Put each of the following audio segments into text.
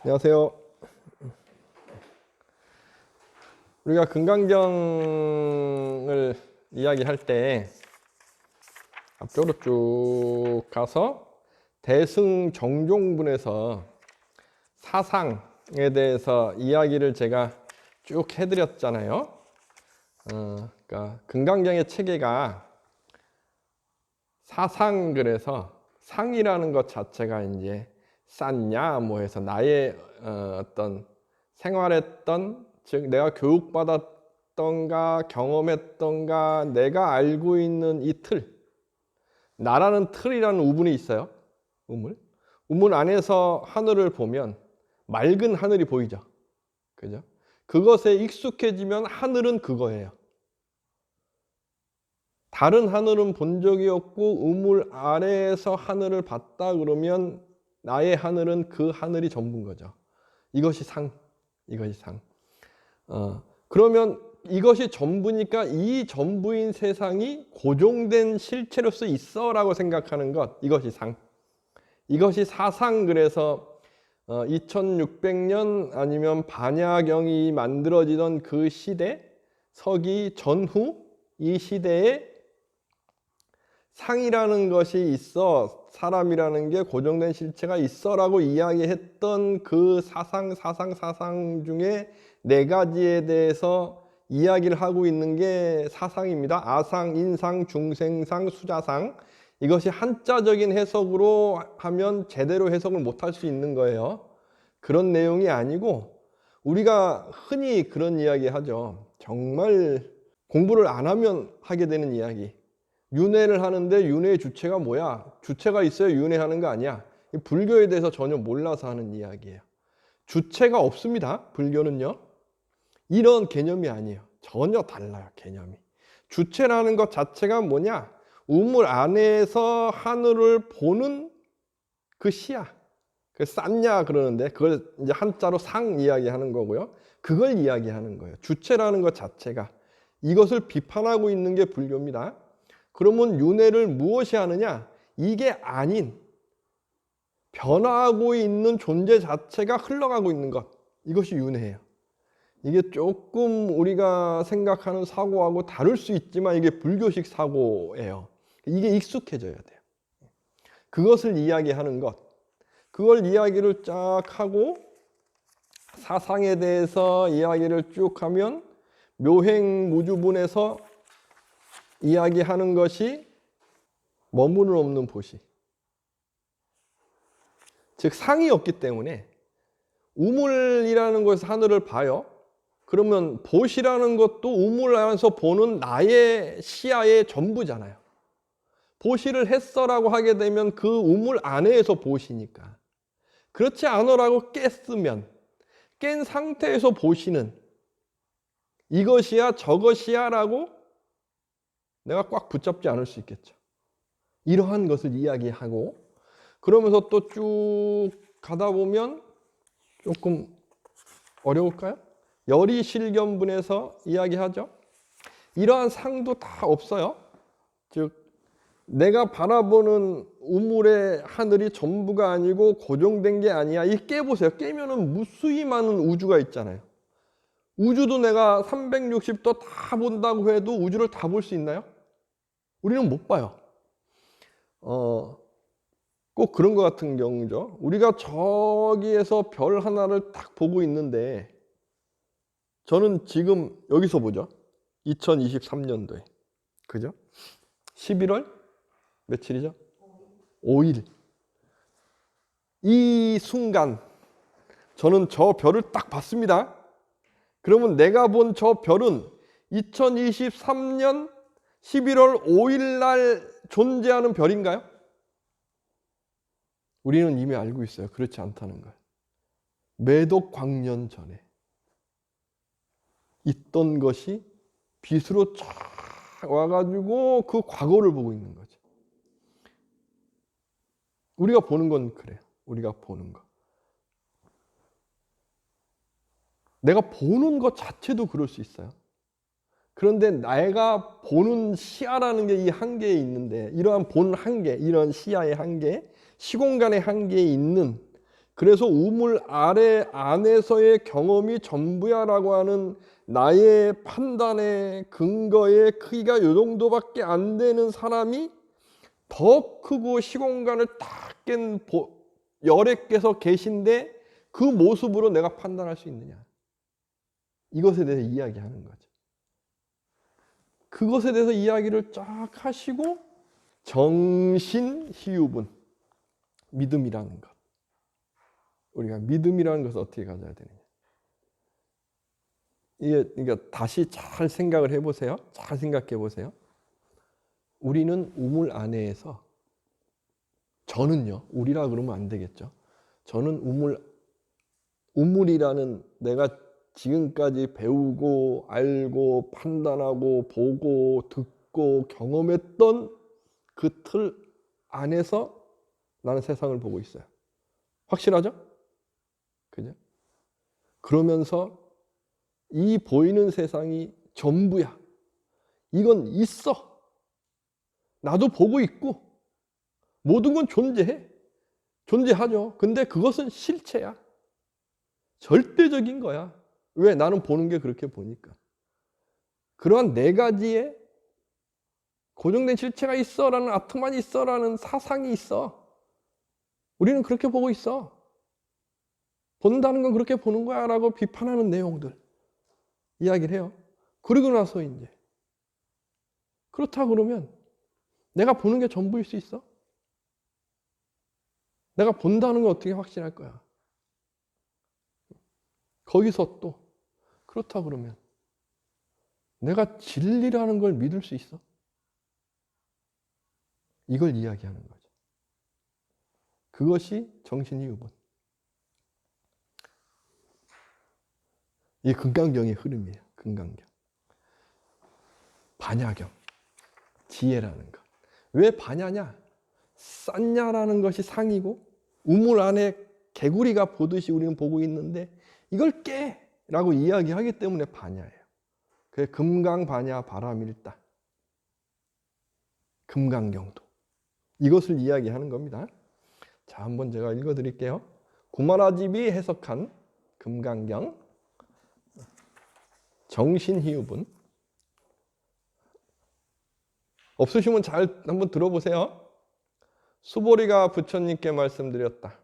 안녕하세요. 우리가 금강경을 이야기할 때 앞쪽으로 쭉 가서 대승정종분에서 사상에 대해서 이야기를 제가 쭉 해드렸잖아요. 그러니까 금강경의 체계가 사상, 그래서 상이라는 것 자체가 이제 쌌냐 뭐 해서 나의 어떤 생활했던, 즉 내가 교육받았던가 경험했던가 내가 알고 있는 이 틀, 나라는 틀이라는 우문이 있어요. 우문 안에서 하늘을 보면 맑은 하늘이 보이죠. 그죠? 그것에 익숙해지면 하늘은 그거예요. 다른 하늘은 본 적이 없고 우물 아래에서 하늘을 봤다 그러면 나의 하늘은 그 하늘이 전부인 거죠. 이것이 상, 이것이 상. 그러면 이것이 전부니까 이 전부인 세상이 고정된 실체로서 있어라고 생각하는 것, 이것이 상. 이것이 사상. 그래서 2600년 아니면 반야경이 만들어지던 그 시대, 서기 전후 이 시대에 상이라는 것이 있어, 사람이라는 게 고정된 실체가 있어라고 이야기했던 그 사상 중에 네 가지에 대해서 이야기를 하고 있는 게 사상입니다. 아상, 인상, 중생상, 수자상. 이것이 한자적인 해석으로 하면 제대로 해석을 못할 수 있는 거예요. 그런 내용이 아니고 우리가 흔히 그런 이야기 하죠. 정말 공부를 안 하면 하게 되는 이야기. 윤회를 하는데 윤회의 주체가 뭐야? 주체가 있어야 윤회하는 거 아니야? 불교에 대해서 전혀 몰라서 하는 이야기예요. 주체가 없습니다. 불교는요. 이런 개념이 아니에요. 전혀 달라요. 개념이. 주체라는 것 자체가 뭐냐? 우물 안에서 하늘을 보는 그 시야. 그 쌌냐 그러는데 그걸 이제 한자로 상 이야기하는 거고요. 그걸 이야기하는 거예요. 주체라는 것 자체가. 이것을 비판하고 있는 게 불교입니다. 그러면 윤회를 무엇이 하느냐? 이게 아닌 변화하고 있는 존재 자체가 흘러가고 있는 것. 이것이 윤회예요. 이게 조금 우리가 생각하는 사고하고 다를 수 있지만 이게 불교식 사고예요. 이게 익숙해져야 돼요. 그것을 이야기하는 것. 그걸 이야기를 쫙 하고 사상에 대해서 이야기를 쭉 하면 묘행무주분에서 이야기하는 것이 머무는 없는 보시. 즉 상이 없기 때문에 우물이라는 곳에서 하늘을 봐요. 그러면 보시라는 것도 우물 안에서 보는 나의 시야의 전부잖아요. 보시를 했어라고 하게 되면 그 우물 안에서 보시니까. 그렇지 않으라고 깼으면 깬 상태에서 보시는 이것이야 저것이야 라고 내가 꽉 붙잡지 않을 수 있겠죠. 이러한 것을 이야기하고 그러면서 또 쭉 가다 보면 조금 어려울까요? 열이실견분에서 이야기하죠. 이러한 상도 다 없어요. 즉 내가 바라보는 우물의 하늘이 전부가 아니고 고정된 게 아니야. 이 깨보세요. 깨면은 무수히 많은 우주가 있잖아요. 우주도 내가 360도 다 본다고 해도 우주를 다 볼 수 있나요? 우리는 못 봐요. 꼭 그런 것 같은 경우죠. 우리가 저기에서 별 하나를 딱 보고 있는데 저는 지금 여기서 보죠. 2023년도에. 그죠? 11월 며칠이죠? 5일. 이 순간 저는 저 별을 딱 봤습니다. 그러면 내가 본 저 별은 2023년 11월 5일 날 존재하는 별인가요? 우리는 이미 알고 있어요. 그렇지 않다는 걸. 매덕 광년 전에 있던 것이 빛으로 쫙 와가지고 그 과거를 보고 있는 거죠. 우리가 보는 건 그래요. 우리가 보는 거. 내가 보는 것 자체도 그럴 수 있어요. 그런데 내가 보는 시야라는 게 이 한계에 있는데 이러한 본 한계, 이런 시야의 한계, 시공간의 한계에 있는 그래서 우물 아래 안에서의 경험이 전부야라고 하는 나의 판단의 근거의 크기가 요 정도밖에 안 되는 사람이 더 크고 시공간을 딱 깬 열애께서 계신데 그 모습으로 내가 판단할 수 있느냐. 이것에 대해서 이야기하는 거죠. 그것에 대해서 이야기를 쫙 하시고 정신희우분, 믿음이라는 것. 우리가 믿음이라는 것을 어떻게 가져야 되느냐. 이게 그러니까 다시 잘 생각을 해보세요. 잘 생각해 보세요. 우리는 우물 안에에서, 저는요, 우리라 그러면 안 되겠죠. 저는 우물이라는 내가 지금까지 배우고 알고 판단하고 보고 듣고 경험했던 그 틀 안에서 나는 세상을 보고 있어요. 확실하죠? 그죠? 그러면서 이 보이는 세상이 전부야. 이건 있어. 나도 보고 있고 모든 건 존재해. 존재하죠. 근데 그것은 실체야. 절대적인 거야. 왜? 나는 보는 게 그렇게 보니까. 그러한 네 가지의 고정된 실체가 있어라는, 아트만이 있어라는 사상이 있어. 우리는 그렇게 보고 있어. 본다는 건 그렇게 보는 거야 라고 비판하는 내용들 이야기를 해요. 그러고 나서 이제 그렇다 그러면 내가 보는 게 전부일 수 있어? 내가 본다는 건 어떻게 확신할 거야? 거기서 또 그렇다 그러면 내가 진리라는 걸 믿을 수 있어? 이걸 이야기하는 거죠. 그것이 정신이유분. 이 금강경의 흐름이에요. 금강경. 반야경. 지혜라는 것. 왜 반야냐? 쌌냐라는 것이 상이고 우물 안에 개구리가 보듯이 우리는 보고 있는데 이걸 깨라고 이야기하기 때문에 반야예요. 그래서 금강반야 바람일다. 금강경도. 이것을 이야기하는 겁니다. 자, 한번 제가 읽어드릴게요. 구마라집이 해석한 금강경 정신희우분. 없으시면 잘 한번 들어보세요. 수보리가 부처님께 말씀드렸다.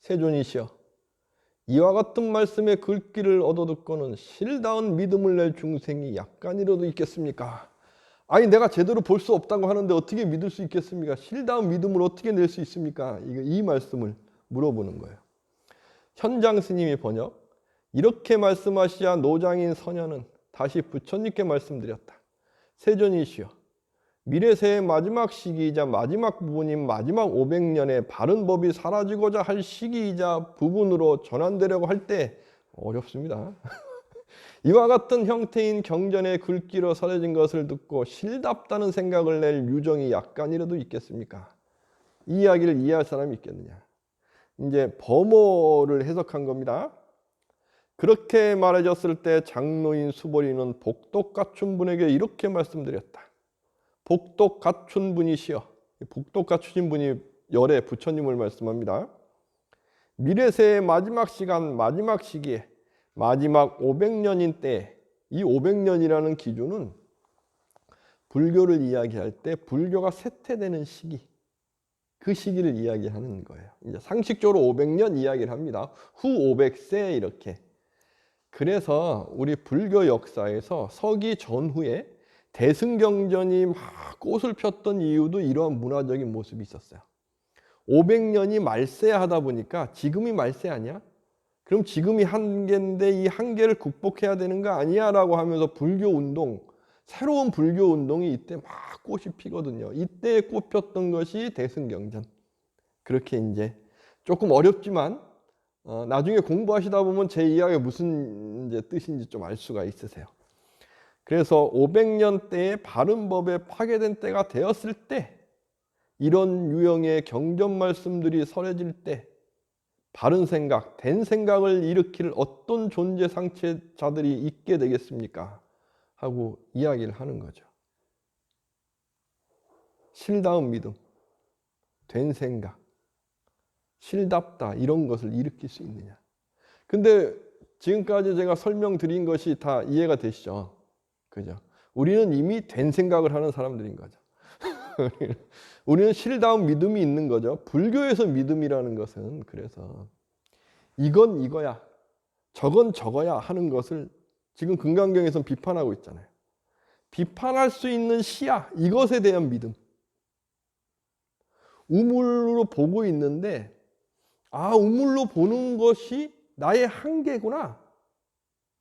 세존이시여, 이와 같은 말씀의 글귀를 얻어듣고는 실다운 믿음을 낼 중생이 약간이라도 있겠습니까? 아니, 내가 제대로 볼 수 없다고 하는데 어떻게 믿을 수 있겠습니까? 실다운 믿음을 어떻게 낼 수 있습니까? 이 말씀을 물어보는 거예요. 현장 스님이 번역. 이렇게 말씀하시자 노장인 서녀는 다시 부처님께 말씀드렸다. 세존이시여, 미래세의 마지막 시기이자 마지막 부분인 마지막 500년의 바른 법이 사라지고자 할 시기이자 부분으로 전환되려고 할 때 어렵습니다. 이와 같은 형태인 경전의 글귀로 설해진 것을 듣고 실답다는 생각을 낼 유정이 약간이라도 있겠습니까? 이 이야기를 이해할 사람이 있겠느냐? 이제 범어를 해석한 겁니다. 그렇게 말해졌을 때 장로인 수보리는 복독 갖춘 분에게 이렇게 말씀드렸다. 복독 갖춘 분이시여. 복독 갖추신 분이 열애 부처님을 말씀합니다. 미래세의 마지막 시간, 마지막 시기에 마지막 500년인 때, 이 500년이라는 기준은 불교를 이야기할 때 불교가 쇠퇴되는 시기, 그 시기를 이야기하는 거예요. 이제 상식적으로 500년 이야기를 합니다. 후 500세 이렇게. 그래서 우리 불교 역사에서 서기 전후에 대승경전이 막 꽃을 폈던 이유도 이러한 문화적인 모습이 있었어요. 500년이 말세하다 보니까 지금이 말세 아니야? 그럼 지금이 한계인데 이 한계를 극복해야 되는 거 아니야? 라고 하면서 불교 운동, 새로운 불교 운동이 이때 막 꽃이 피거든요. 이때 꽃 폈던 것이 대승경전. 그렇게 이제 조금 어렵지만 나중에 공부하시다 보면 제 이야기가 무슨 이제 뜻인지 좀 알 수가 있으세요. 그래서 500년 때에 바른 법에 파괴된 때가 되었을 때 이런 유형의 경전 말씀들이 설해질 때 바른 생각, 된 생각을 일으킬 어떤 존재 상체자들이 있게 되겠습니까? 하고 이야기를 하는 거죠. 실다운 믿음, 된 생각, 실답다 이런 것을 일으킬 수 있느냐. 근데 지금까지 제가 설명드린 것이 다 이해가 되시죠? 그죠? 우리는 이미 된 생각을 하는 사람들인 거죠. 우리는 실다운 믿음이 있는 거죠. 불교에서 믿음이라는 것은 그래서 이건 이거야, 저건 저거야 하는 것을 지금 금강경에서는 비판하고 있잖아요. 비판할 수 있는 시야, 이것에 대한 믿음. 우물로 보고 있는데 우물로 보는 것이 나의 한계구나.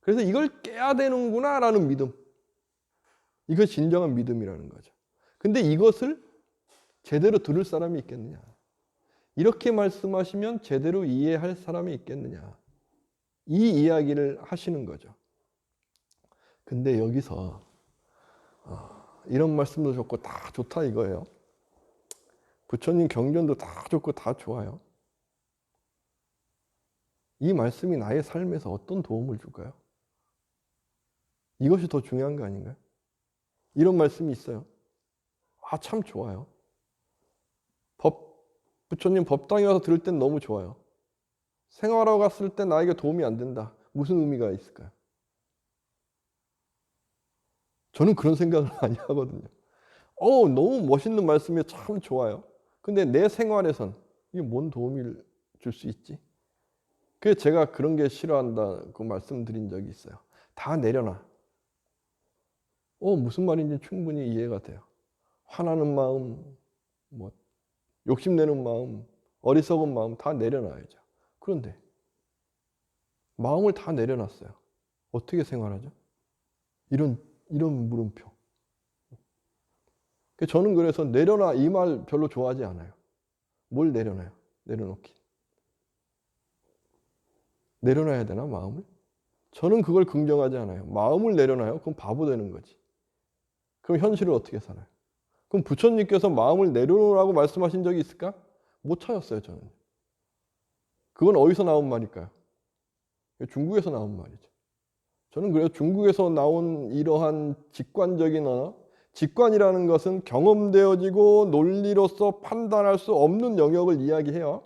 그래서 이걸 깨야 되는구나 라는 믿음. 이것이 진정한 믿음이라는 거죠. 근데 이것을 제대로 들을 사람이 있겠느냐. 이렇게 말씀하시면 제대로 이해할 사람이 있겠느냐. 이 이야기를 하시는 거죠. 근데 여기서 이런 말씀도 좋고 다 좋다 이거예요. 부처님 경전도 다 좋고 다 좋아요. 이 말씀이 나의 삶에서 어떤 도움을 줄까요? 이것이 더 중요한 거 아닌가요? 이런 말씀이 있어요. 참 좋아요. 부처님 법당에 와서 들을 땐 너무 좋아요. 생활하고 갔을 때 나에게 도움이 안 된다. 무슨 의미가 있을까요? 저는 그런 생각을 많이 하거든요. 너무 멋있는 말씀이 참 좋아요. 근데 내 생활에선 이게 뭔 도움을 줄 수 있지? 그래서 제가 그런 게 싫어한다고 말씀드린 적이 있어요. 다 내려놔. 무슨 말인지 충분히 이해가 돼요. 화나는 마음, 욕심내는 마음, 어리석은 마음 다 내려놔야죠. 그런데 마음을 다 내려놨어요. 어떻게 생활하죠? 이런 물음표. 저는 그래서 내려놔 이 말 별로 좋아하지 않아요. 뭘 내려놔요? 내려놓기. 내려놔야 되나 마음을? 저는 그걸 긍정하지 않아요. 마음을 내려놔요? 그럼 바보 되는 거지. 그럼 현실을 어떻게 살아요? 그럼 부처님께서 마음을 내려놓으라고 말씀하신 적이 있을까? 못 찾았어요, 저는. 그건 어디서 나온 말일까요? 중국에서 나온 말이죠. 저는 그래서 중국에서 나온 이러한 직관적인 언어, 직관이라는 것은 경험되어지고 논리로서 판단할 수 없는 영역을 이야기해요.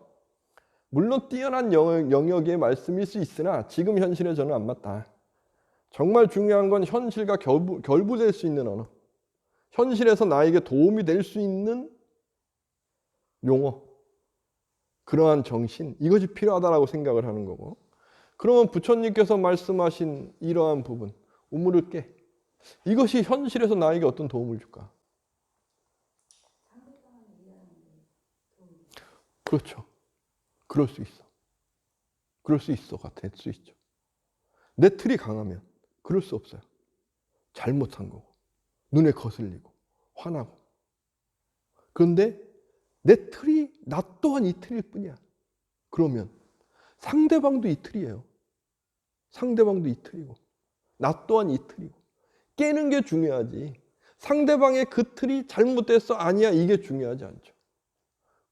물론 뛰어난 영역의 말씀일 수 있으나 지금 현실에 저는 안 맞다. 정말 중요한 건 현실과 결부될 수 있는 언어. 현실에서 나에게 도움이 될 수 있는 용어. 그러한 정신. 이것이 필요하다고 생각을 하는 거고. 그러면 부처님께서 말씀하신 이러한 부분. 우물을 깨. 이것이 현실에서 나에게 어떤 도움을 줄까? 그렇죠. 그럴 수 있어. 그럴 수 있어가 될 수 있죠. 내 틀이 강하면 그럴 수 없어요. 잘못한 거고 눈에 거슬리고 화나고. 그런데 내 틀이 나 또한 이 틀일 뿐이야. 그러면 상대방도 이 틀이에요. 상대방도 이 틀이고 나 또한 이 틀이고. 깨는 게 중요하지. 상대방의 그 틀이 잘못됐어 아니야 이게 중요하지 않죠.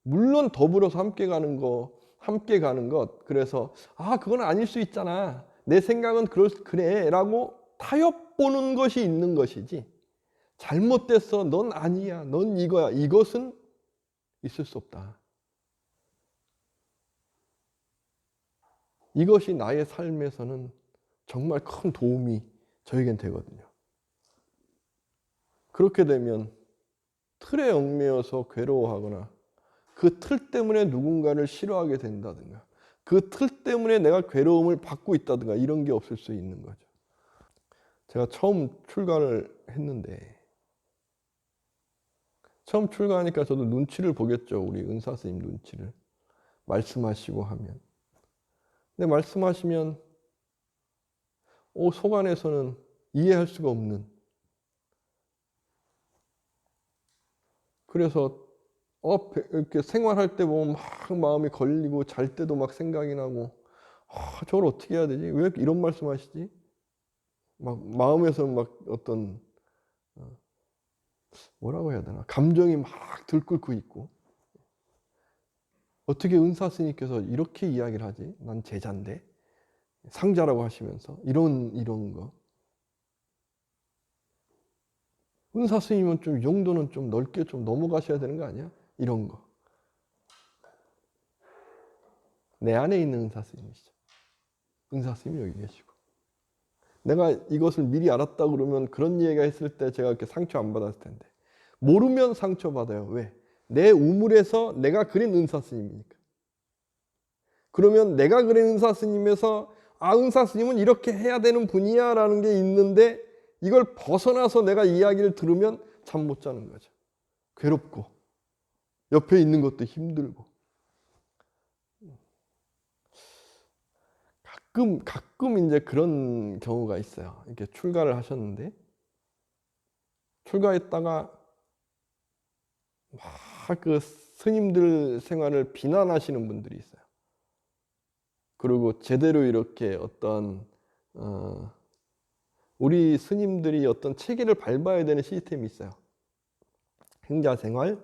물론 더불어서 함께 가는 것. 그래서 그건 아닐 수 있잖아. 내 생각은 그래 라고 타협 보는 것이 있는 것이지. 잘못됐어. 넌 아니야. 넌 이거야. 이것은 있을 수 없다. 이것이 나의 삶에서는 정말 큰 도움이 저에겐 되거든요. 그렇게 되면 틀에 얽매여서 괴로워하거나 그 틀 때문에 누군가를 싫어하게 된다든가 그 틀 때문에 내가 괴로움을 받고 있다든가 이런 게 없을 수 있는 거죠. 제가 처음 출가를 했는데 처음 출가하니까 저도 눈치를 보겠죠. 우리 은사 스님 눈치를. 말씀하시고 하면. 근데 말씀하시면 속 안에서는 이해할 수가 없는. 그래서 이렇게 생활할 때 보면 막 마음이 걸리고 잘 때도 막 생각이 나고 저걸 어떻게 해야 되지? 왜 이런 말씀하시지? 막 마음에서 막 어떤 뭐라고 해야 되나? 감정이 막 들끓고 있고 어떻게 은사 스님께서 이렇게 이야기를 하지? 난 제자인데 상자라고 하시면서 이런 거. 은사 스님은 좀 이 정도는 좀 넓게 좀 넘어가셔야 되는 거 아니야? 이런 거. 내 안에 있는 은사 스님이시죠. 은사 스님이 여기 계시고. 내가 이것을 미리 알았다 그러면 그런 얘기가 했을 때 제가 이렇게 상처 안 받았을 텐데. 모르면 상처받아요. 왜? 내 우물에서 내가 그린 은사 스님이니까. 그러면 내가 그린 은사 스님에서 은사 스님은 이렇게 해야 되는 분이야 라는 게 있는데 이걸 벗어나서 내가 이야기를 들으면 잠 못 자는 거죠. 괴롭고 옆에 있는 것도 힘들고. 가끔 이제 그런 경우가 있어요. 이렇게 출가를 하셨는데 출가했다가 막 그 스님들 생활을 비난하시는 분들이 있어요. 그리고 제대로 이렇게 어떤 우리 스님들이 어떤 체계를 밟아야 되는 시스템이 있어요. 행자생활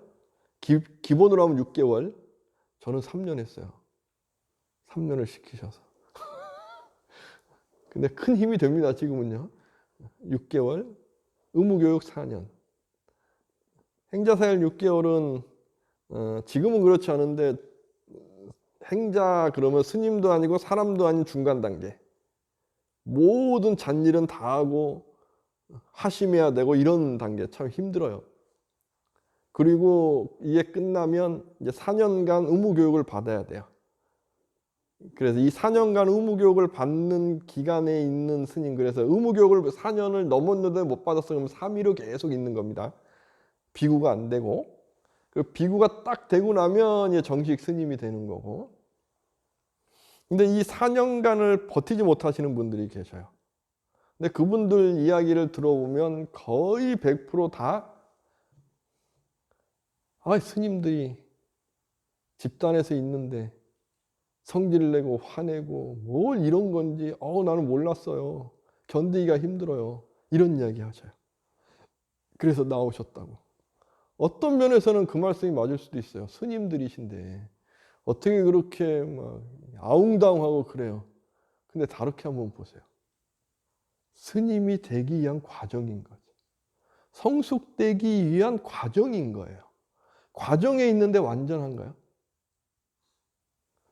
기본으로 하면 6개월, 저는 3년 했어요. 3년을 시키셔서. 근데 큰 힘이 됩니다. 지금은요. 6개월, 의무교육 4년. 행자생활 6개월은 지금은 그렇지 않은데 행자 그러면 스님도 아니고 사람도 아닌 중간 단계. 모든 잔일은 다 하고 하심해야 되고 이런 단계 참 힘들어요. 그리고 이게 끝나면 이제 4년간 의무교육을 받아야 돼요. 그래서 이 4년간 의무교육을 받는 기간에 있는 스님, 그래서 의무교육을 4년을 넘었는데 못 받았어 그러면 3위로 계속 있는 겁니다. 비구가 안 되고. 그 비구가 딱 되고 나면 이제 정식 스님이 되는 거고. 근데 이 4년간을 버티지 못하시는 분들이 계셔요. 근데 그분들 이야기를 들어보면 거의 100% 스님들이 집단에서 있는데 성질 내고 화내고 뭘 이런 건지 나는 몰랐어요. 견디기가 힘들어요. 이런 이야기 하셔요. 그래서 나오셨다고. 어떤 면에서는 그 말씀이 맞을 수도 있어요. 스님들이신데 어떻게 그렇게 막 아웅다웅하고 그래요. 근데 다르게 한번 보세요. 스님이 되기 위한 과정인 거죠. 성숙되기 위한 과정인 거예요. 과정에 있는데 완전한가요?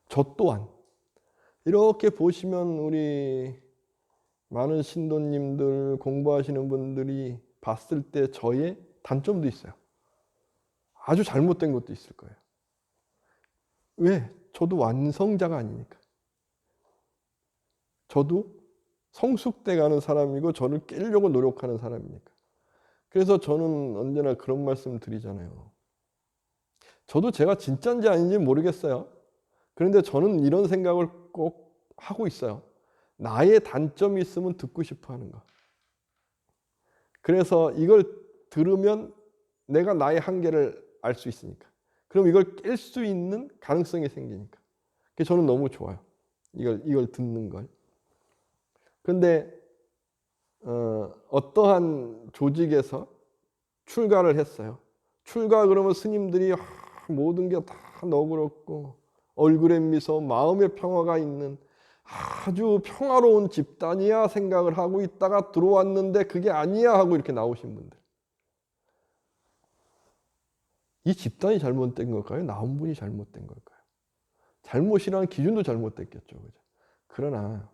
저 또한 이렇게 보시면 우리 많은 신도님들 공부하시는 분들이 봤을 때 저의 단점도 있어요. 아주 잘못된 것도 있을 거예요. 왜? 저도 완성자가 아니니까. 저도 성숙돼 가는 사람이고 저를 깨려고 노력하는 사람이니까. 그래서 저는 언제나 그런 말씀 드리잖아요. 저도 제가 진짜인지 아닌지 모르겠어요. 그런데 저는 이런 생각을 꼭 하고 있어요. 나의 단점이 있으면 듣고 싶어 하는 거. 그래서 이걸 들으면 내가 나의 한계를 알 수 있으니까. 그럼 이걸 깰 수 있는 가능성이 생기니까. 그래서 저는 너무 좋아요. 이걸 듣는 걸. 그런데 어떠한 조직에서 출가를 했어요. 출가 그러면 스님들이 모든 게 다 너그럽고 얼굴에 미소, 마음의 평화가 있는 아주 평화로운 집단이야 생각을 하고 있다가 들어왔는데 그게 아니야 하고 이렇게 나오신 분들. 이 집단이 잘못된 걸까요? 나온 분이 잘못된 걸까요? 잘못이라는 기준도 잘못됐겠죠. 그죠? 그러나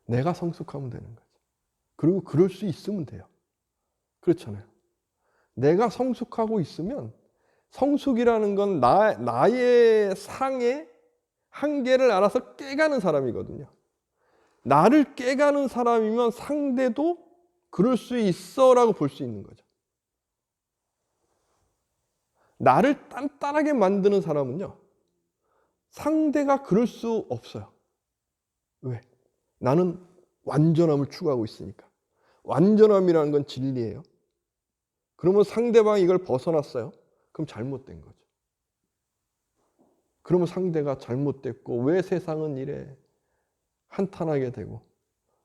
내가 성숙하면 되는 거죠. 그리고 그럴 수 있으면 돼요. 그렇잖아요. 내가 성숙하고 있으면 성숙이라는 건 나의 상의 한계를 알아서 깨가는 사람이거든요. 나를 깨가는 사람이면 상대도 그럴 수 있어라고 볼 수 있는 거죠. 나를 단단하게 만드는 사람은요. 상대가 그럴 수 없어요. 왜? 나는 완전함을 추구하고 있으니까. 완전함이라는 건 진리예요. 그러면 상대방이 이걸 벗어났어요. 그럼 잘못된 거죠. 그러면 상대가 잘못됐고 왜 세상은 이래 한탄하게 되고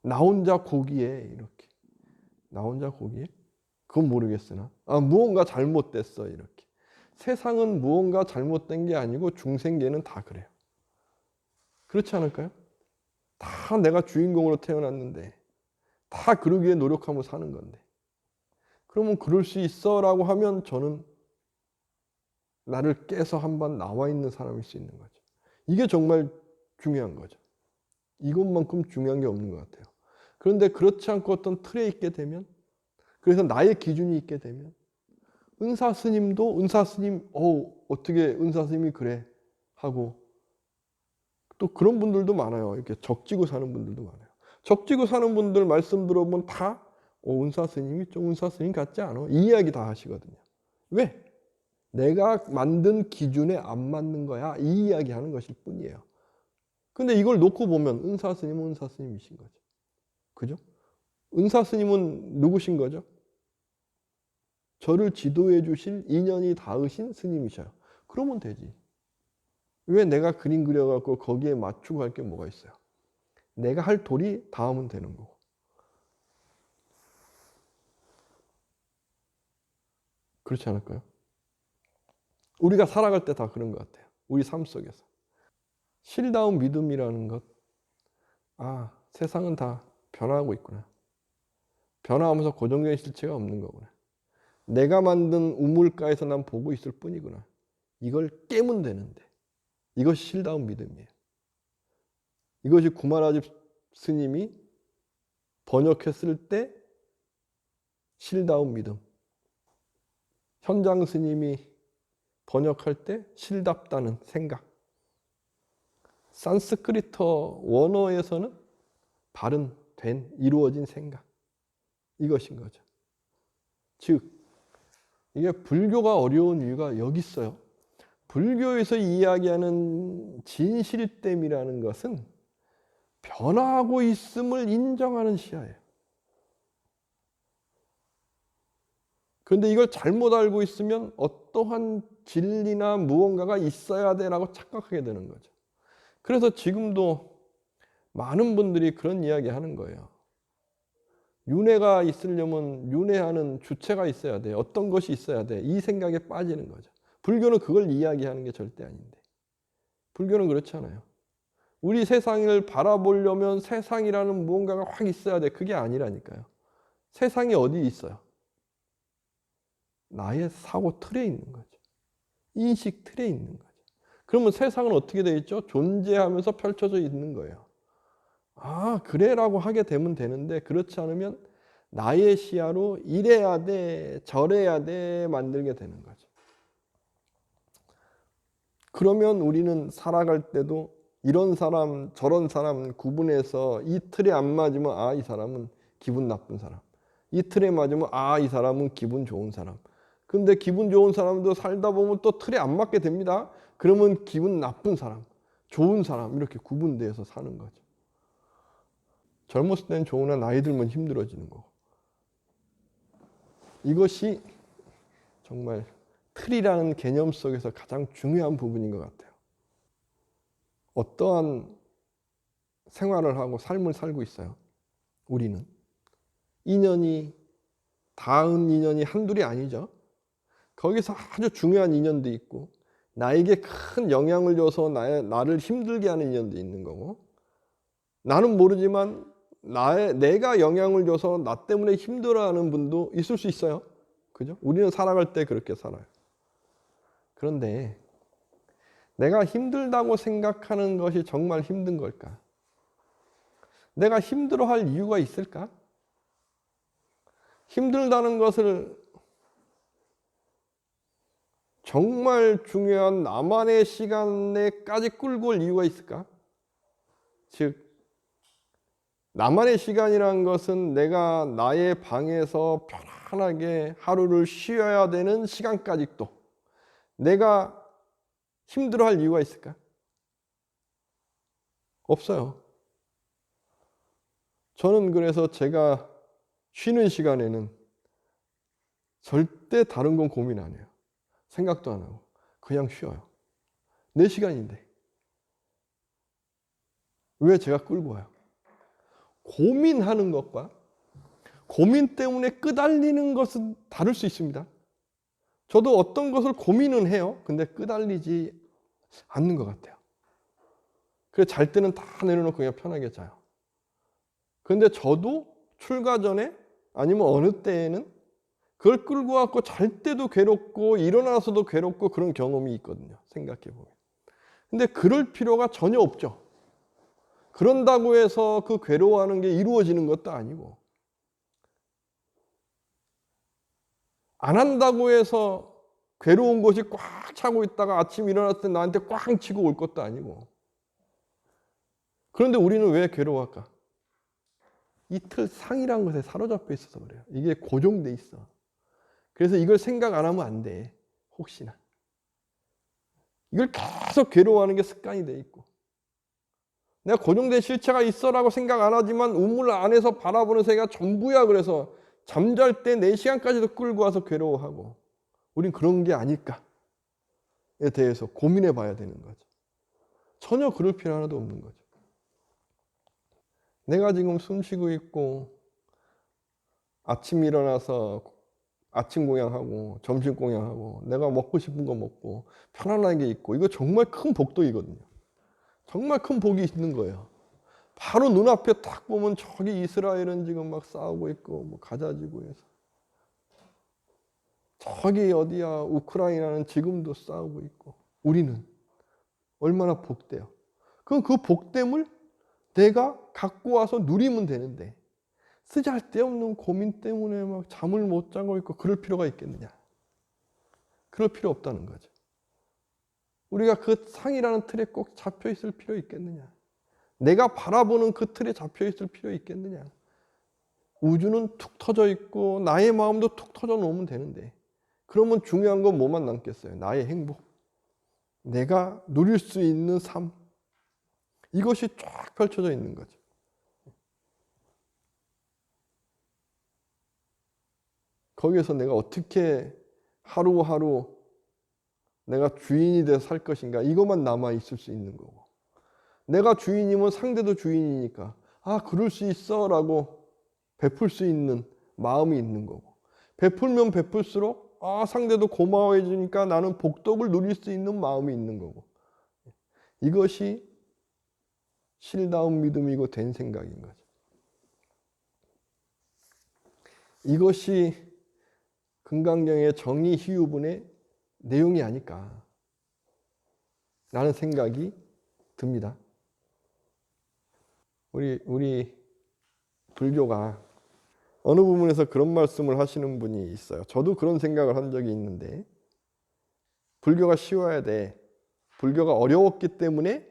나 혼자 고기에 이렇게 나 혼자 고기에? 그건 모르겠으나 무언가 잘못됐어 이렇게. 세상은 무언가 잘못된 게 아니고 중생계는 다 그래요. 그렇지 않을까요? 다 내가 주인공으로 태어났는데 다 그러기 위해 노력하며 사는 건데 그러면 그럴 수 있어 라고 하면 저는 나를 깨서 한번 나와 있는 사람일 수 있는 거죠. 이게 정말 중요한 거죠. 이것만큼 중요한 게 없는 것 같아요. 그런데 그렇지 않고 어떤 틀에 있게 되면, 그래서 나의 기준이 있게 되면, 은사 스님도 은사 스님, 어떻게 은사 스님이 그래 하고, 또 그런 분들도 많아요. 이렇게 적지고 사는 분들도 많아요. 적지고 사는 분들 말씀 들어보면 다 은사 스님이 좀 은사 스님 같지 않아? 이 이야기 다 하시거든요. 왜? 내가 만든 기준에 안 맞는 거야. 이 이야기 하는 것일 뿐이에요. 근데 이걸 놓고 보면 은사 스님은 은사 스님이신 거죠. 그죠? 은사 스님은 누구신 거죠? 저를 지도해 주실 인연이 닿으신 스님이셔요. 그러면 되지. 왜 내가 그림 그려갖고 거기에 맞추고 할 게 뭐가 있어요? 내가 할 도리 닿으면 되는 거고. 그렇지 않을까요? 우리가 살아갈 때 다 그런 것 같아요. 우리 삶 속에서. 실다운 믿음이라는 것. 세상은 다 변화하고 있구나. 변화하면서 고정된 실체가 없는 거구나. 내가 만든 우물가에서 난 보고 있을 뿐이구나. 이걸 깨면 되는데. 이것이 실다운 믿음이에요. 이것이 구마라집 스님이 번역했을 때 실다운 믿음. 현장 스님이 번역할 때 실답다는 생각. 산스크리터 원어에서는 발은 된, 이루어진 생각. 이것인 거죠. 즉, 이게 불교가 어려운 이유가 여기 있어요. 불교에서 이야기하는 진실됨이라는 것은 변화하고 있음을 인정하는 시야예요. 그런데 이걸 잘못 알고 있으면 어떠한 진리나 무언가가 있어야 되라고 착각하게 되는 거죠. 그래서 지금도 많은 분들이 그런 이야기 하는 거예요. 윤회가 있으려면 윤회하는 주체가 있어야 돼. 어떤 것이 있어야 돼. 이 생각에 빠지는 거죠. 불교는 그걸 이야기하는 게 절대 아닌데. 불교는 그렇지 않아요. 우리 세상을 바라보려면 세상이라는 무언가가 확 있어야 돼. 그게 아니라니까요. 세상이 어디 있어요? 나의 사고 틀에 있는 거죠. 인식 틀에 있는 거죠. 그러면 세상은 어떻게 되어 있죠? 존재하면서 펼쳐져 있는 거예요. 그래라고 하게 되면 되는데 그렇지 않으면 나의 시야로 이래야 돼, 저래야 돼 만들게 되는 거죠. 그러면 우리는 살아갈 때도 이런 사람, 저런 사람 구분해서 이 틀에 안 맞으면 이 사람은 기분 나쁜 사람. 이 틀에 맞으면 이 사람은 기분 좋은 사람. 근데 기분 좋은 사람도 살다 보면 또 틀에 안 맞게 됩니다. 그러면 기분 나쁜 사람, 좋은 사람 이렇게 구분돼서 사는 거죠. 젊었을 때는 좋으나 나이 들면 힘들어지는 거고. 이것이 정말 틀이라는 개념 속에서 가장 중요한 부분인 것 같아요. 어떠한 생활을 하고 삶을 살고 있어요. 우리는. 인연이 닿은 인연이 한둘이 아니죠. 거기서 아주 중요한 인연도 있고 나에게 큰 영향을 줘서 나를 힘들게 하는 인연도 있는 거고 나는 모르지만 내가 영향을 줘서 나 때문에 힘들어하는 분도 있을 수 있어요. 그죠? 우리는 살아갈 때 그렇게 살아요. 그런데 내가 힘들다고 생각하는 것이 정말 힘든 걸까? 내가 힘들어할 이유가 있을까? 힘들다는 것을 정말 중요한 나만의 시간에까지 끌고 올 이유가 있을까? 즉, 나만의 시간이란 것은 내가 나의 방에서 편안하게 하루를 쉬어야 되는 시간까지도 내가 힘들어할 이유가 있을까? 없어요. 저는 그래서 제가 쉬는 시간에는 절대 다른 건 고민 안 해요. 생각도 안 하고 그냥 쉬어요. 내 시간인데 왜 제가 끌고 와요? 고민하는 것과 고민 때문에 끄달리는 것은 다를 수 있습니다. 저도 어떤 것을 고민은 해요. 근데 끄달리지 않는 것 같아요. 그래서 잘 때는 다 내려놓고 그냥 편하게 자요. 그런데 저도 출가 전에 아니면 어느 때에는 그걸 끌고 갖고 잘 때도 괴롭고 일어나서도 괴롭고 그런 경험이 있거든요. 생각해 보면. 근데 그럴 필요가 전혀 없죠. 그런다고 해서 그 괴로워하는 게 이루어지는 것도 아니고, 안 한다고 해서 괴로운 것이 꽉 차고 있다가 아침 일어났을 때 나한테 꽝 치고 올 것도 아니고. 그런데 우리는 왜 괴로워할까? 이틀 상이라는 것에 사로잡혀 있어서 그래요. 이게 고정돼 있어. 그래서 이걸 생각 안 하면 안 돼. 혹시나. 이걸 계속 괴로워하는 게 습관이 돼 있고. 내가 고정된 실체가 있어라고 생각 안 하지만 우물 안에서 바라보는 세계가 전부야. 그래서 잠잘 때 4시간까지도 끌고 와서 괴로워하고. 우린 그런 게 아닐까에 대해서 고민해 봐야 되는 거죠. 전혀 그럴 필요 하나도 없는 거죠. 내가 지금 숨 쉬고 있고 아침 일어나서 아침 공양하고 점심 공양하고 내가 먹고 싶은 거 먹고 편안하게 있고, 이거 정말 큰 복덕이거든요. 정말 큰 복이 있는 거예요. 바로 눈앞에 딱 보면 저기 이스라엘은 지금 막 싸우고 있고 뭐 가자지구에서, 저기 어디야 우크라이나는 지금도 싸우고 있고, 우리는 얼마나 복돼요. 그럼 그 복됨을 내가 갖고 와서 누리면 되는데, 쓰잘데없는 고민 때문에 막 잠을 못 자고 있고 그럴 필요가 있겠느냐? 그럴 필요 없다는 거죠. 우리가 그 상이라는 틀에 꼭 잡혀 있을 필요 있겠느냐? 내가 바라보는 그 틀에 잡혀 있을 필요 있겠느냐? 우주는 툭 터져 있고 나의 마음도 툭 터져 놓으면 되는데, 그러면 중요한 건 뭐만 남겠어요? 나의 행복, 내가 누릴 수 있는 삶, 이것이 쫙 펼쳐져 있는 거죠. 거기에서 내가 어떻게 하루하루 내가 주인이 돼서 살 것인가, 이것만 남아 있을 수 있는 거고, 내가 주인이면 상대도 주인이니까 그럴 수 있어 라고 베풀 수 있는 마음이 있는 거고, 베풀면 베풀수록 상대도 고마워해 주니까 나는 복덕을 누릴 수 있는 마음이 있는 거고, 이것이 실다운 믿음이고 된 생각인 거죠. 이것이 금강경의 정의 희유분의 내용이 아닐까 라는 생각이 듭니다. 우리 불교가 어느 부분에서 그런 말씀을 하시는 분이 있어요. 저도 그런 생각을 한 적이 있는데, 불교가 쉬워야 돼, 불교가 어려웠기 때문에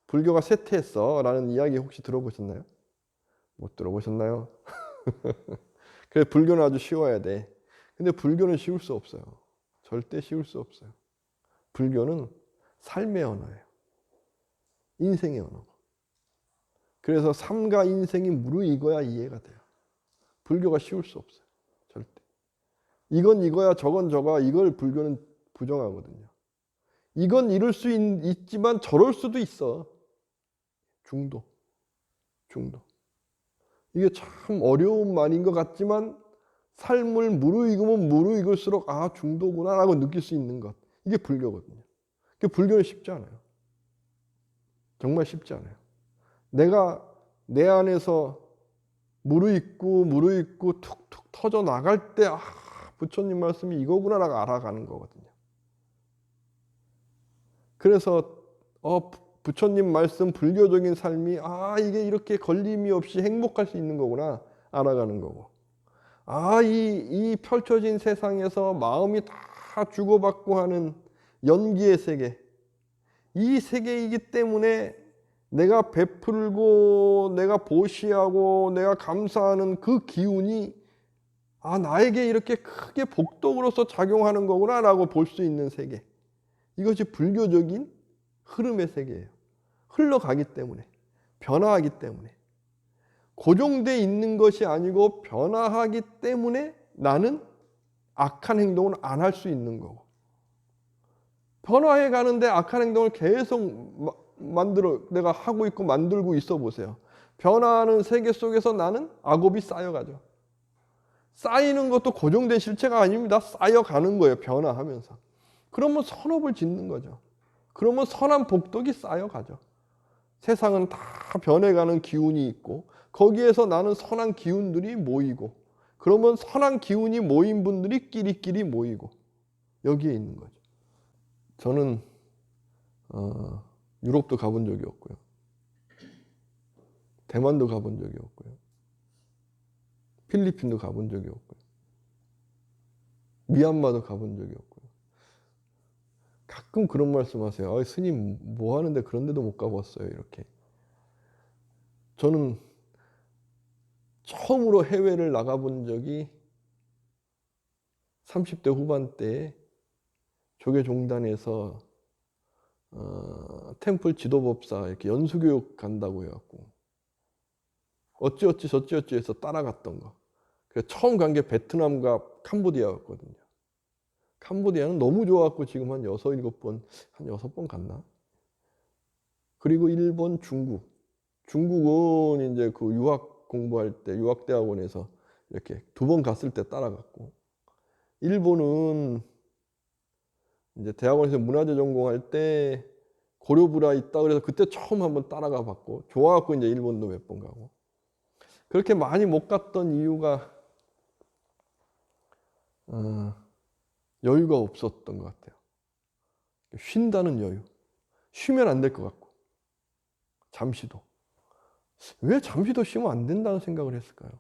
불교가 쇠퇴했어 라는 이야기 혹시 들어보셨나요? 못 들어보셨나요? 그래서 불교는 아주 쉬워야 돼. 근데 불교는 쉬울 수 없어요. 절대 쉬울 수 없어요. 불교는 삶의 언어예요. 인생의 언어고. 그래서 삶과 인생이 무르익어야 이해가 돼요. 불교가 쉬울 수 없어요. 절대. 이건 이거야, 저건 저거야, 이걸 불교는 부정하거든요. 이건 이럴 수 있지만 저럴 수도 있어. 중도. 이게 참 어려운 말인 것 같지만 삶을 무르익으면 무르익을수록 중도구나 라고 느낄 수 있는 것, 이게 불교거든요. 불교는 쉽지 않아요. 정말 쉽지 않아요. 내가 내 안에서 무르익고 툭툭 터져 나갈 때 부처님 말씀이 이거구나 라고 알아가는 거거든요. 그래서 부처님 말씀 불교적인 삶이 이게 이렇게 걸림이 없이 행복할 수 있는 거구나 알아가는 거고, 이 펼쳐진 세상에서 마음이 다 주고받고 하는 연기의 세계, 이 세계이기 때문에 내가 베풀고 내가 보시하고 내가 감사하는 그 기운이 나에게 이렇게 크게 복덕으로서 작용하는 거구나 라고 볼 수 있는 세계, 이것이 불교적인 흐름의 세계예요. 흘러가기 때문에, 변화하기 때문에, 고정되어 있는 것이 아니고 변화하기 때문에 나는 악한 행동을 안 할 수 있는 거고, 변화해 가는데 악한 행동을 계속 내가 하고 있고 만들고 있어 보세요. 변화하는 세계 속에서 나는 악업이 쌓여가죠. 쌓이는 것도 고정된 실체가 아닙니다. 쌓여가는 거예요. 변화하면서. 그러면 선업을 짓는 거죠. 그러면 선한 복덕이 쌓여가죠. 세상은 다 변해가는 기운이 있고 거기에서 나는 선한 기운들이 모이고 그러면 선한 기운이 모인 분들이 끼리끼리 모이고 여기에 있는 거죠. 저는 유럽도 가본 적이 없고요. 대만도 가본 적이 없고요. 필리핀도 가본 적이 없고요. 미얀마도 가본 적이 없고요. 가끔 그런 말씀하세요. 아, 스님 뭐 하는데 그런 데도 못 가봤어요. 이렇게. 저는 처음으로 해외를 나가본 적이 30대 후반때에 조계종단에서 템플 지도법사 이렇게 연수교육 간다고 해갖고 어찌어찌 저찌어찌 해서 따라갔던 거. 그래서 처음 간 게 베트남과 캄보디아였거든요. 캄보디아는 너무 좋아갖고 지금 한 6, 7번, 한 6번 갔나? 그리고 일본, 중국. 중국은 이제 그 유학 공부할 때 유학대학원에서 이렇게 2번 갔을 때 따라갔고, 일본은 이제 대학원에서 문화재 전공할 때 고려부라 있다 그래서 그때 처음 한번 따라가 봤고, 좋아갖고 이제 일본도 몇 번 가고. 그렇게 많이 못 갔던 이유가 여유가 없었던 것 같아요. 쉰다는 여유. 쉬면 안 될 것 같고, 잠시도. 왜 잠시도 쉬면 안 된다는 생각을 했을까요?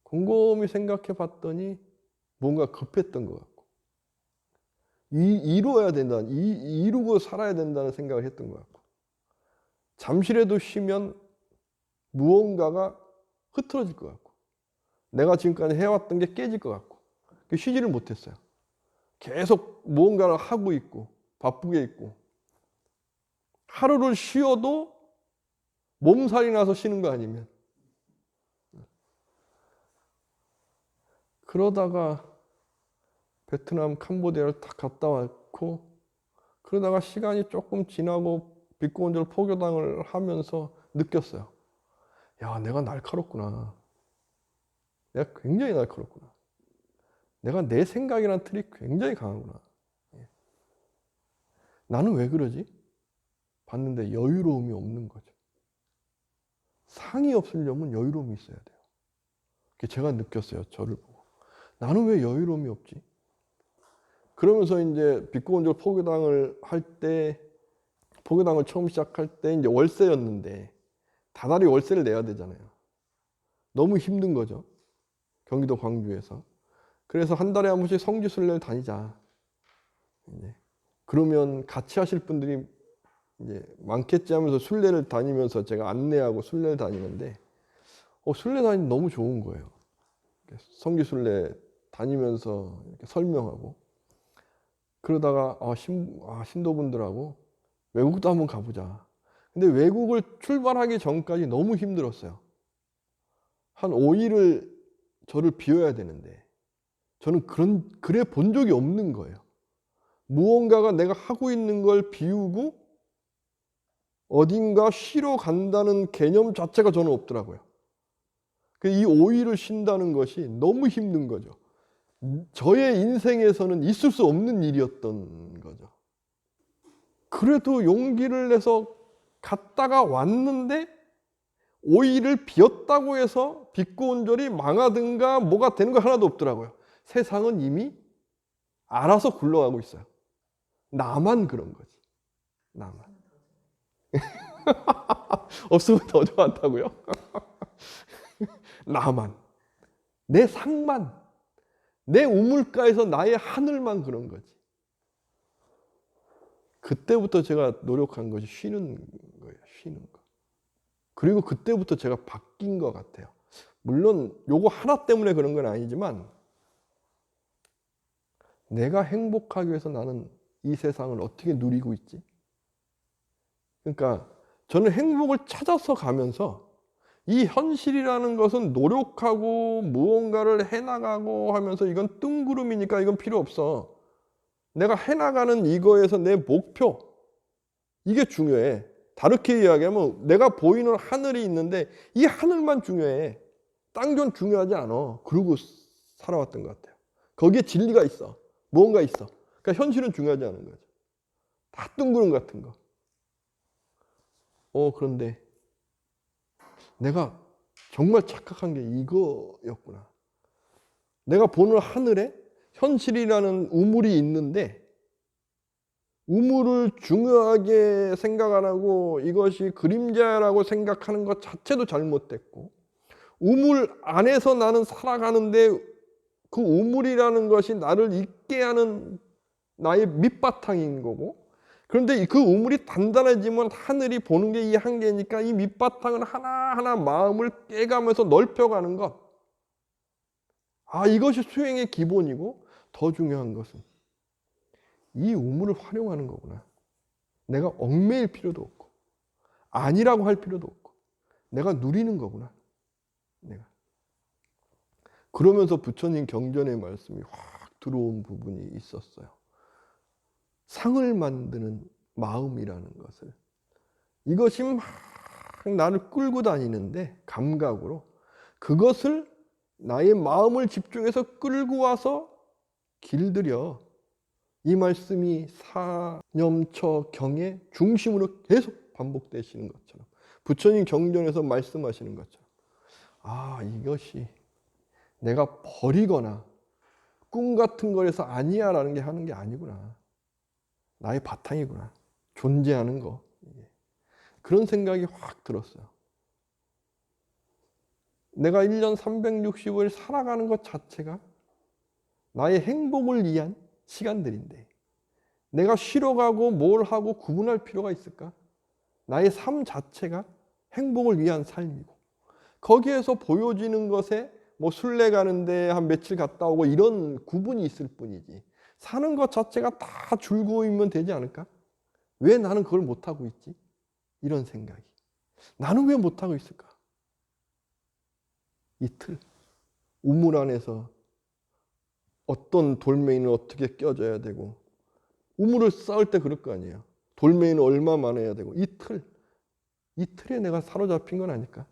곰곰이 생각해 봤더니 뭔가 급했던 것 같고, 이루어야 된다, 이루고 살아야 된다는 생각을 했던 것 같고, 잠시라도 쉬면 무언가가 흐트러질 것 같고, 내가 지금까지 해왔던 게 깨질 것 같고, 쉬지를 못했어요. 계속 무언가를 하고 있고 바쁘게 있고, 하루를 쉬어도 몸살이 나서 쉬는 거 아니면. 그러다가 베트남, 캄보디아를 딱 갔다 왔고, 그러다가 시간이 조금 지나고 비꼬원절 포교당을 하면서 느꼈어요. 야, 내가 날카롭구나. 내가 굉장히 날카롭구나. 내가 내 생각이라는 틀이 굉장히 강하구나. 나는 왜 그러지? 봤는데 여유로움이 없는 거죠. 상이 없으려면 여유로움이 있어야 돼요. 제가 느꼈어요. 저를 보고. 나는 왜 여유로움이 없지? 그러면서 이제 비꼬원절 포교당을 할 때, 포교당을 처음 시작할 때 이제 월세였는데 다달이 월세를 내야 되잖아요. 너무 힘든 거죠. 경기도 광주에서. 그래서 한 달에 한 번씩 성지순례를 다니자. 이제 그러면 같이 하실 분들이 이제 많겠지 하면서 순례를 다니면서 제가 안내하고 순례를 다니는데, 순례 다니면 너무 좋은 거예요. 성지순례 다니면서 이렇게 설명하고, 그러다가 신도분들하고 외국도 한번 가보자. 근데 외국을 출발하기 전까지 너무 힘들었어요. 한 5일을 저를 비워야 되는데 저는 그래 본 적이 없는 거예요. 무언가가 내가 하고 있는 걸 비우고 어딘가 쉬러 간다는 개념 자체가 저는 없더라고요. 이 5일을 쉰다는 것이 너무 힘든 거죠. 저의 인생에서는 있을 수 없는 일이었던 거죠. 그래도 용기를 내서 갔다가 왔는데 5일을 비었다고 해서 비꼬온절이 망하든가 뭐가 되는 거 하나도 없더라고요. 세상은 이미 알아서 굴러가고 있어요. 나만 그런 거지. 나만. 없으면 더 좋았다고요? 나만. 내 상만. 내 우물가에서 나의 하늘만 그런 거지. 그때부터 제가 노력한 것이 쉬는 거예요. 쉬는 거. 그리고 그때부터 제가 바뀐 것 같아요. 물론 요거 하나 때문에 그런 건 아니지만, 내가 행복하기 위해서 나는 이 세상을 어떻게 누리고 있지? 그러니까 저는 행복을 찾아서 가면서 이 현실이라는 것은 노력하고 무언가를 해나가고 하면서 이건 뜬구름이니까 이건 필요 없어. 내가 해나가는 이거에서 내 목표, 이게 중요해. 다르게 이야기하면 내가 보이는 하늘이 있는데 이 하늘만 중요해. 딴 건 중요하지 않아. 그러고 살아왔던 것 같아요. 거기에 진리가 있어. 무언가 있어. 그러니까 현실은 중요하지 않은 거죠. 다 뜬구름 같은 거. 그런데 내가 정말 착각한 게 이거였구나. 내가 보는 하늘에 현실이라는 우물이 있는데 우물을 중요하게 생각 안 하고 이것이 그림자라고 생각하는 것 자체도 잘못됐고, 우물 안에서 나는 살아가는데 그 우물이라는 것이 나를 있게 하는 나의 밑바탕인 거고, 그런데 그 우물이 단단해지면 하늘이 보는 게 이 한계니까 이 밑바탕을 하나하나 마음을 깨가면서 넓혀가는 것, 이것이 수행의 기본이고, 더 중요한 것은 이 우물을 활용하는 거구나. 내가 얽매일 필요도 없고 아니라고 할 필요도 없고 내가 누리는 거구나. 내가. 그러면서 부처님 경전의 말씀이 확 들어온 부분이 있었어요. 상을 만드는 마음이라는 것을, 이것이 막 나를 끌고 다니는데 감각으로 그것을 나의 마음을 집중해서 끌고 와서 길들여, 이 말씀이 사념처 경의 중심으로 계속 반복되시는 것처럼, 부처님 경전에서 말씀하시는 것처럼, 이것이 내가 버리거나 꿈 같은 거에서 아니야 라는 게 하는 게 아니구나. 나의 바탕이구나. 존재하는 거. 그런 생각이 확 들었어요. 내가 1년 365일 살아가는 것 자체가 나의 행복을 위한 시간들인데 내가 쉬러 가고 뭘 하고 구분할 필요가 있을까? 나의 삶 자체가 행복을 위한 삶이고, 거기에서 보여지는 것에 뭐 순례 가는데 한 며칠 갔다 오고 이런 구분이 있을 뿐이지, 사는 것 자체가 다 즐거우면 되지 않을까? 왜 나는 그걸 못하고 있지? 이런 생각이. 나는 왜 못하고 있을까? 이 틀, 우물 안에서 어떤 돌멩이는 어떻게 껴줘야 되고, 우물을 쌓을 때 그럴 거 아니에요. 돌멩이는 얼마 많아야 되고, 이 틀에 내가 사로잡힌 건 아닐까?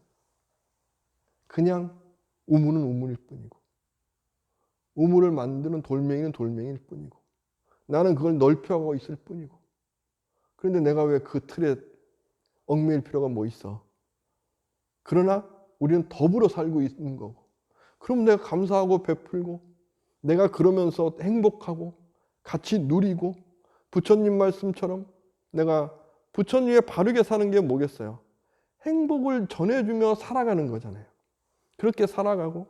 그냥 우물은 우물일 뿐이고, 우물을 만드는 돌멩이는 돌멩이일 뿐이고, 나는 그걸 넓혀가고 있을 뿐이고, 그런데 내가 왜 그 틀에 얽매일 필요가 뭐 있어? 그러나 우리는 더불어 살고 있는 거고, 그럼 내가 감사하고 베풀고, 내가 그러면서 행복하고 같이 누리고, 부처님 말씀처럼 내가 부처님의 바르게 사는 게 뭐겠어요? 행복을 전해주며 살아가는 거잖아요. 그렇게 살아가고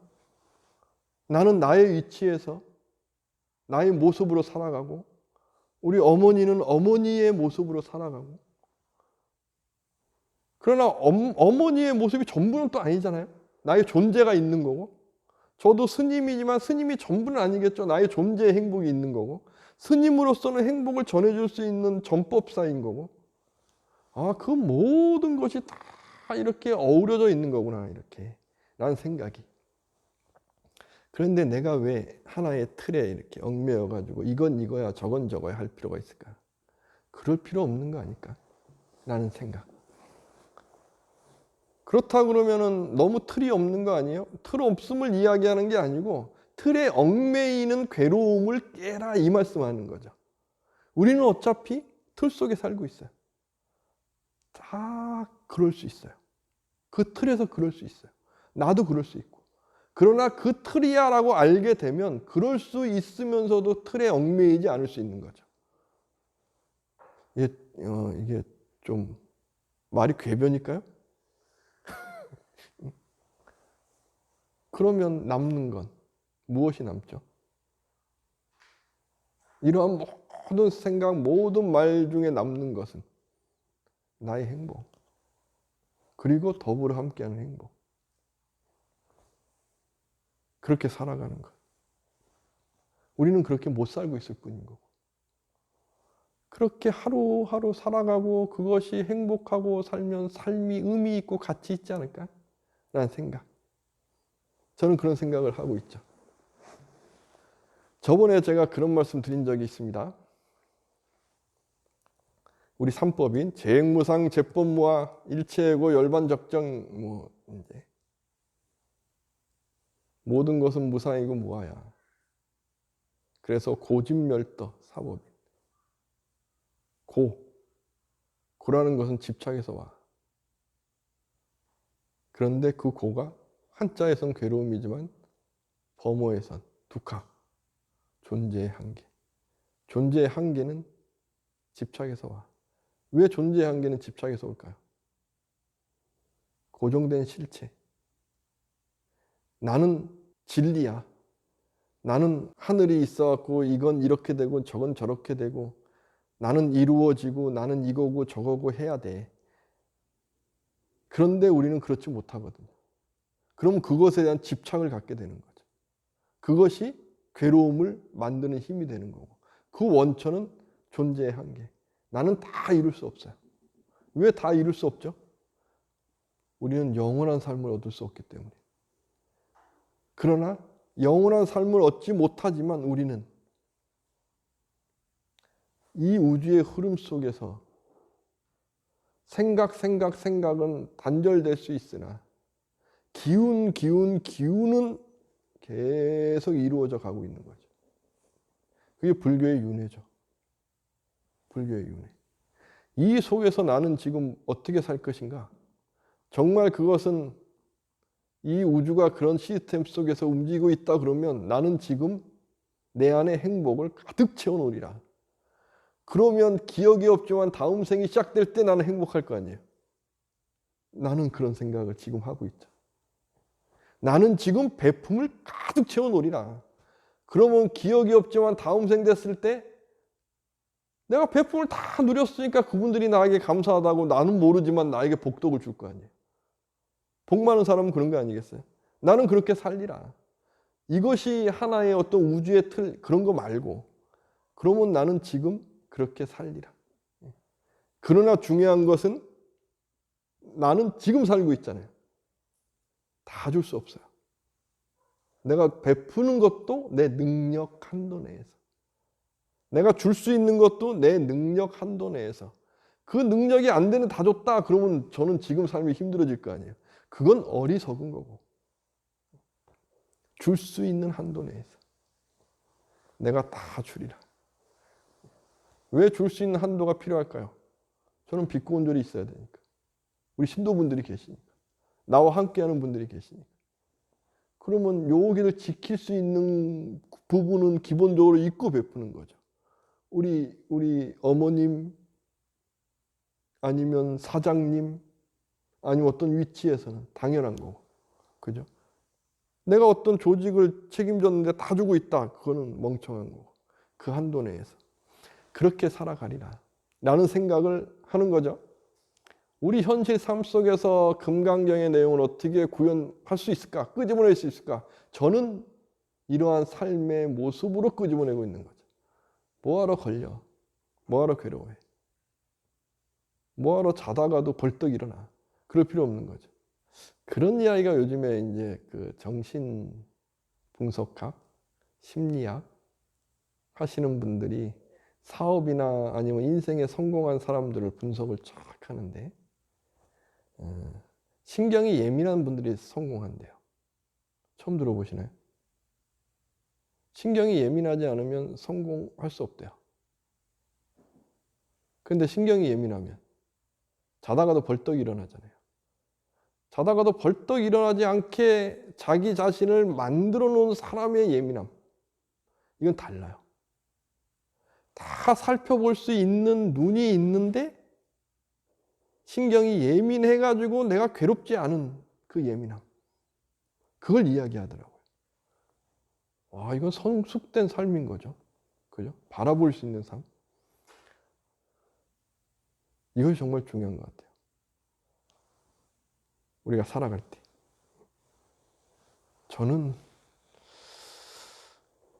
나는 나의 위치에서 나의 모습으로 살아가고, 우리 어머니는 어머니의 모습으로 살아가고, 그러나 어머니의 모습이 전부는 또 아니잖아요. 나의 존재가 있는 거고, 저도 스님이지만 스님이 전부는 아니겠죠. 나의 존재의 행복이 있는 거고, 스님으로서는 행복을 전해줄 수 있는 전법사인 거고, 그 모든 것이 다 이렇게 어우러져 있는 거구나, 이렇게 라는 생각이. 그런데 내가 왜 하나의 틀에 이렇게 얽매여 가지고 이건 이거야 저건 저거야 할 필요가 있을까? 그럴 필요 없는 거 아닐까? 라는 생각. 그렇다 그러면은 너무 틀이 없는 거 아니에요? 틀 없음을 이야기하는 게 아니고 틀에 얽매이는 괴로움을 깨라, 이 말씀하는 거죠. 우리는 어차피 틀 속에 살고 있어요. 다 그럴 수 있어요. 그 틀에서 그럴 수 있어요. 나도 그럴 수 있고. 그러나 그 틀이야 라고 알게 되면 그럴 수 있으면서도 틀에 얽매이지 않을 수 있는 거죠. 이게 좀 말이 궤변일까요? 그러면 남는 건 무엇이 남죠? 이러한 모든 생각, 모든 말 중에 남는 것은 나의 행복, 그리고 더불어 함께하는 행복. 그렇게 살아가는 것. 우리는 그렇게 못 살고 있을 뿐인 거고, 그렇게 하루하루 살아가고 그것이 행복하고 살면 삶이 의미 있고 가치 있지 않을까? 라는 생각. 저는 그런 생각을 하고 있죠. 저번에 제가 그런 말씀 드린 적이 있습니다. 우리 삼법인 재행무상 재법무아 일체고 열반적정, 이제 모든 것은 무상이고 무아야. 그래서 고집멸도 사법인. 고라는 것은 집착에서 와. 그런데 그 고가 한자에선 괴로움이지만 범어에선 두각, 존재의 한계. 존재의 한계는 집착에서 와. 왜 존재의 한계는 집착에서 올까요? 고정된 실체. 나는 진리야. 나는 하늘이 있어갖고 이건 이렇게 되고 저건 저렇게 되고 나는 이루어지고 나는 이거고 저거고 해야 돼. 그런데 우리는 그렇지 못하거든요. 그럼 그것에 대한 집착을 갖게 되는 거죠. 그것이 괴로움을 만드는 힘이 되는 거고 그 원천은 존재의 한계. 나는 다 이룰 수 없어요. 왜 다 이룰 수 없죠? 우리는 영원한 삶을 얻을 수 없기 때문에. 그러나 영원한 삶을 얻지 못하지만 우리는 이 우주의 흐름 속에서 생각은 단절될 수 있으나 기운은 계속 이루어져 가고 있는 거죠. 그게 불교의 윤회죠. 불교의 윤회. 이 속에서 나는 지금 어떻게 살 것인가? 정말 그것은 이 우주가 그런 시스템 속에서 움직이고 있다 그러면 나는 지금 내 안에 행복을 가득 채워놓으리라. 그러면 기억이 없지만 다음 생이 시작될 때 나는 행복할 거 아니에요. 나는 그런 생각을 지금 하고 있죠. 나는 지금 배품을 가득 채워놓으리라. 그러면 기억이 없지만 다음 생 됐을 때 내가 배품을 다 누렸으니까 그분들이 나에게 감사하다고 나는 모르지만 나에게 복덕을 줄 거 아니에요. 복 많은 사람은 그런 거 아니겠어요? 나는 그렇게 살리라. 이것이 하나의 어떤 우주의 틀 그런 거 말고 그러면 나는 지금 그렇게 살리라. 그러나 중요한 것은 나는 지금 살고 있잖아요. 다 줄 수 없어요. 내가 베푸는 것도 내 능력 한도 내에서. 내가 줄 수 있는 것도 내 능력 한도 내에서. 그 능력이 안 되는 다 줬다 그러면 저는 지금 삶이 힘들어질 거 아니에요. 그건 어리석은 거고. 줄 수 있는 한도 내에서. 내가 다 주리라. 왜 줄 수 있는 한도가 필요할까요? 저는 빛고온절이 있어야 되니까. 우리 신도분들이 계시니까. 나와 함께하는 분들이 계시니까. 그러면 여기를 지킬 수 있는 부분은 기본적으로 있고 베푸는 거죠. 우리 어머님 아니면 사장님 아니면 어떤 위치에서는 당연한 거고. 그죠? 내가 어떤 조직을 책임졌는데 다 주고 있다. 그거는 멍청한 거고. 그 한도 내에서. 그렇게 살아가리라. 라는 생각을 하는 거죠. 우리 현실 삶 속에서 금강경의 내용을 어떻게 구현할 수 있을까? 끄집어낼 수 있을까? 저는 이러한 삶의 모습으로 끄집어내고 있는 거죠. 뭐하러 걸려? 뭐하러 괴로워해? 뭐하러 자다가도 벌떡 일어나? 그럴 필요 없는 거죠. 그런 이야기가 요즘에 이제 그 정신 분석학, 심리학 하시는 분들이 사업이나 아니면 인생에 성공한 사람들을 분석을 쫙 하는데 신경이 예민한 분들이 성공한대요. 처음 들어보시나요? 신경이 예민하지 않으면 성공할 수 없대요. 근데 신경이 예민하면 자다가도 벌떡 일어나잖아요. 자다가도 벌떡 일어나지 않게 자기 자신을 만들어 놓은 사람의 예민함. 이건 달라요. 다 살펴볼 수 있는 눈이 있는데 신경이 예민해가지고 내가 괴롭지 않은 그 예민함. 그걸 이야기하더라고요. 와, 이건 성숙된 삶인 거죠. 그죠? 바라볼 수 있는 삶. 이것이 정말 중요한 것 같아요. 우리가 살아갈 때. 저는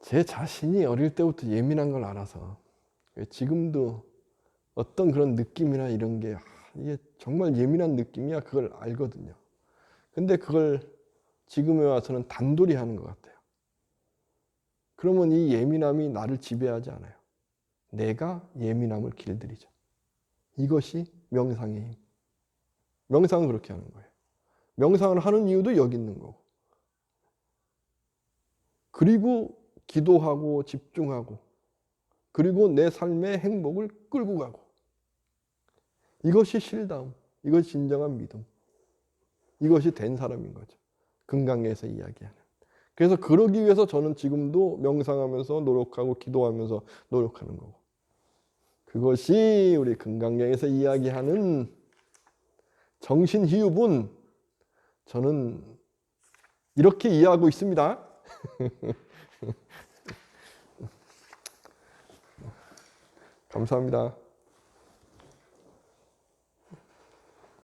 제 자신이 어릴 때부터 예민한 걸 알아서 지금도 어떤 그런 느낌이나 이런 게 이게 정말 예민한 느낌이야 그걸 알거든요. 근데 그걸 지금에 와서는 단돌이 하는 것 같아요. 그러면 이 예민함이 나를 지배하지 않아요. 내가 예민함을 길들이죠. 이것이 명상의 힘. 명상은 그렇게 하는 거예요. 명상을 하는 이유도 여기 있는 거고. 그리고 기도하고 집중하고 그리고 내 삶의 행복을 끌고 가고 이것이 실다움, 이것이 진정한 믿음, 이것이 된 사람인 거죠. 금강에서 이야기하는. 그래서 그러기 위해서 저는 지금도 명상하면서 노력하고 기도하면서 노력하는 거고. 그것이 우리 금강경에서 이야기하는 정신희흡은 저는 이렇게 이해하고 있습니다. 감사합니다.